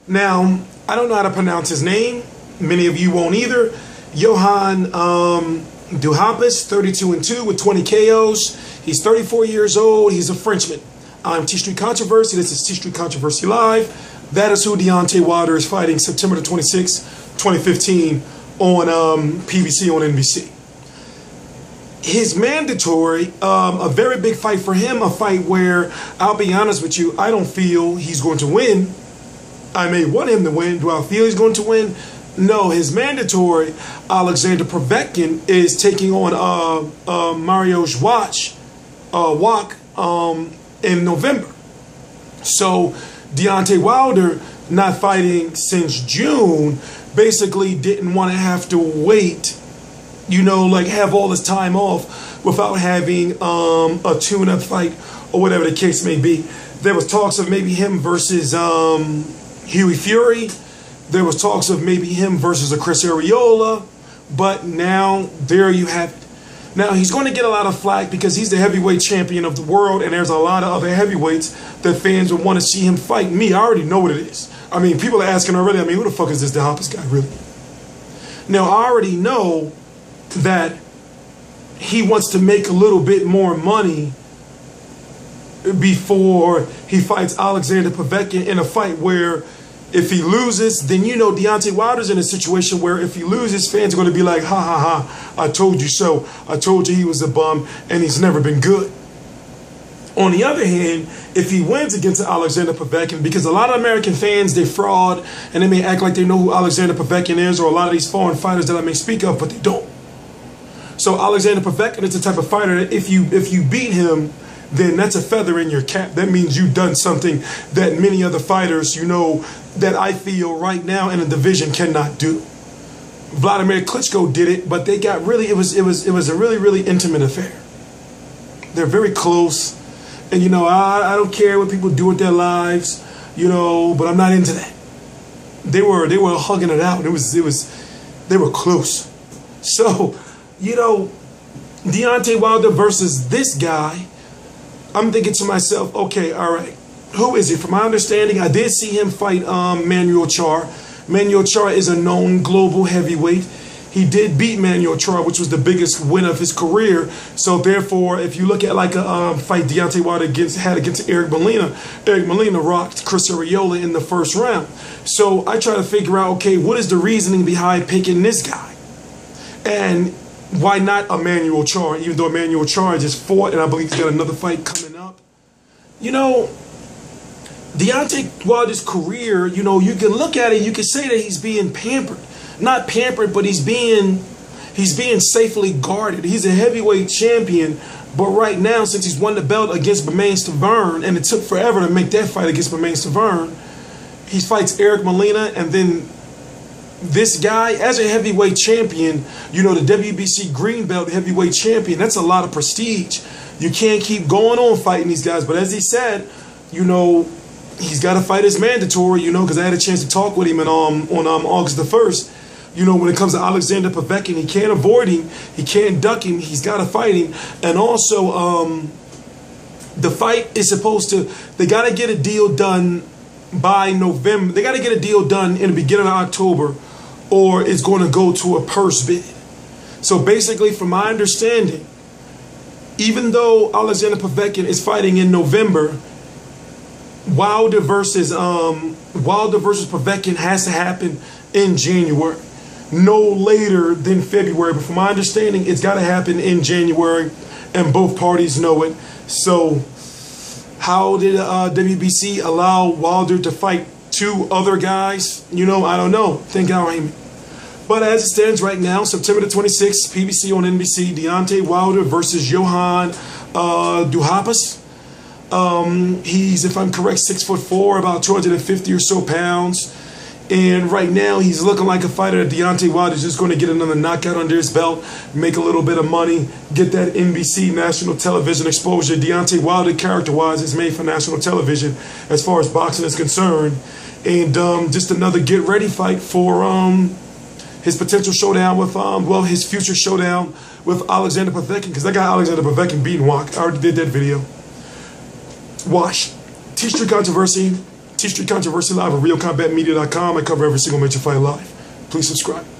Now, I don't know how to pronounce his name. Many of you won't either. Johan Duhaupas, 32-2 with 20 KOs. He's 34 years old. He's a Frenchman. I'm T Street Controversy. This is T Street Controversy Live. That is who Deontay Wilder is fighting September the 26th, 2015 on PBC on NBC. His mandatory, a very big fight for him, a fight where, I'll be honest with you, I don't feel he's going to win. I may want him to win. Do I feel he's going to win? No, his mandatory, Alexander Povetkin, is taking on Mariusz Wach in November. So Deontay Wilder, not fighting since June, basically didn't want to have to wait, you know, like have all this time off without having a tune-up fight or whatever the case may be. There was talks of maybe him versus Hughie Fury. There was talks of maybe him versus a Chris Arreola. But now, there you have it. Now, he's going to get a lot of flack because he's the heavyweight champion of the world, and there's a lot of other heavyweights that fans would want to see him fight. Me, I already know what it is. I mean, people are asking already, I mean, who the fuck is this Duhaupas guy, really? Now, I already know that he wants to make a little bit more money before he fights Alexander Povetkin in a fight where if he loses, then you know Deontay Wilder's in a situation where if he loses, fans are going to be like, ha ha ha, I told you so. I told you he was a bum and he's never been good. On the other hand, if he wins against Alexander Povetkin, because a lot of American fans, they fraud and they may act like they know who Alexander Povetkin is, or a lot of these foreign fighters that I may speak of, but they don't. So Alexander Povetkin is the type of fighter that if you beat him, then that's a feather in your cap. That means you've done something that many other fighters, you know, that I feel right now in the division cannot do. Vladimir Klitschko did it, but they got really, it was a really, really intimate affair. They're very close. And, you know, I don't care what people do with their lives, you know, but I'm not into that. They were hugging it out. They were close. So, you know, Deontay Wilder versus this guy, I'm thinking to myself, okay, all right, who is he? From my understanding, I did see him fight Manuel Charr. Manuel Charr is a known global heavyweight. He did beat Manuel Charr, which was the biggest win of his career. So therefore, if you look at like a fight Deontay Wilder had against Eric Molina rocked Chris Arreola in the first round. So I try to figure out, okay, what is the reasoning behind picking this guy? And why not Manuel Charr, even though Manuel Charr just fought, and I believe he's got another fight coming up. You know, Deontay Wilder's career, you know, you can look at it, you can say that he's being pampered. Not pampered, but he's being safely guarded. He's a heavyweight champion, but right now, since he's won the belt against BombZquadNation, and it took forever to make that fight against BombZquadNation, he fights Eric Molina, and then this guy, as a heavyweight champion, you know, the WBC green belt heavyweight champion, that's a lot of prestige. You can't keep going on fighting these guys. But as he said, you know, he's got to fight his mandatory, you know, because I had a chance to talk with him on August the 1st. You know, when it comes to Alexander Povetkin, he can't avoid him. He can't duck him. He's got to fight him. And also, the fight is supposed to, they got to get a deal done by November. They got to get a deal done in the beginning of October, or it's going to go to a purse bid. So basically, from my understanding, even though Alexander Povetkin is fighting in November, Wilder versus Povetkin has to happen in January, no later than February. But from my understanding, it's got to happen in January, and both parties know it. So how did WBC allow Wilder to fight two other guys? You know, I don't know. Thank God, Raymond. But as it stands right now, September the 26th, PBC on NBC, Deontay Wilder versus Johan Duhaupas. He's, if I'm correct, 6'4", about 250 or so pounds. And right now, he's looking like a fighter that Deontay Wilder's just going to get another knockout under his belt, make a little bit of money, get that NBC national television exposure. Deontay Wilder, character-wise, is made for national television as far as boxing is concerned. And just another get-ready fight for his potential showdown with, his future showdown with Alexander Povetkin, because I got Alexander Povetkin beating Wach. I already did that video. Wash. T Street Controversy. T Street Controversy Live at RealCombatMedia.com. I cover every single major fight live. Please subscribe.